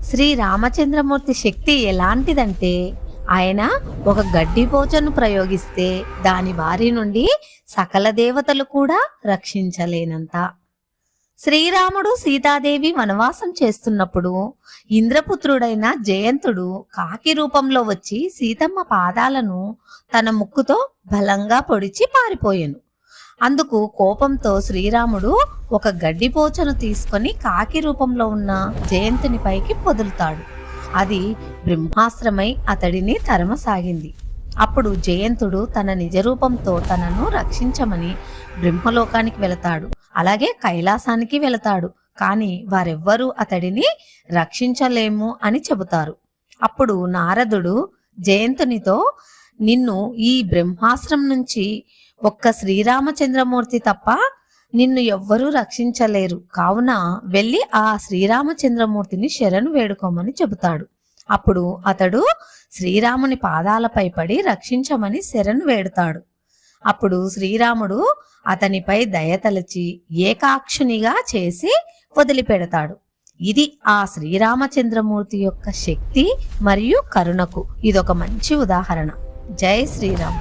శ్రీ రామచంద్రమూర్తి శక్తి ఎలాంటిదంటే, ఆయన ఒక గడ్డి పోచను ప్రయోగిస్తే దాని బారి నుండి సకల దేవతలు కూడా రక్షించలేనంత. శ్రీరాముడు సీతాదేవి వనవాసం చేస్తున్నప్పుడు ఇంద్రపుత్రుడైన జయంతుడు కాకి రూపంలో వచ్చి సీతమ్మ పాదాలను తన ముక్కుతో బలంగా పొడిచి పారిపోయెను. అందుకు కోపంతో శ్రీరాముడు ఒక గడ్డిపోచను తీసుకొని కాకి రూపంలో ఉన్న జయంతుని పైకి పొదులుతాడు. అది బ్రహ్మాస్త్రమై అతడిని తరమసాగింది. అప్పుడు జయంతుడు తన నిజరూపంతో తనను రక్షించమని బ్రహ్మలోకానికి వెళతాడు, అలాగే కైలాసానికి వెళతాడు. కానీ వారెవ్వరూ అతడిని రక్షించలేము అని చెబుతారు. అప్పుడు నారదుడు జయంతునితో, నిన్ను ఈ బ్రహ్మాస్త్రం నుంచి ఒక్క శ్రీరామచంద్రమూర్తి తప్ప నిన్ను ఎవ్వరూ రక్షించలేరు, కావున వెళ్ళి ఆ శ్రీరామచంద్రమూర్తిని శరణు వేడుకోమని చెబుతాడు. అప్పుడు అతడు శ్రీరాముని పాదాలపై పడి రక్షించమని శరణు వేడుతాడు. అప్పుడు శ్రీరాముడు అతనిపై దయతలచి ఏకాక్షునిగా చేసి వదిలిపెడతాడు. ఇది ఆ శ్రీరామచంద్రమూర్తి యొక్క శక్తి మరియు కరుణకు ఇదొక మంచి ఉదాహరణ. జై శ్రీరామ్.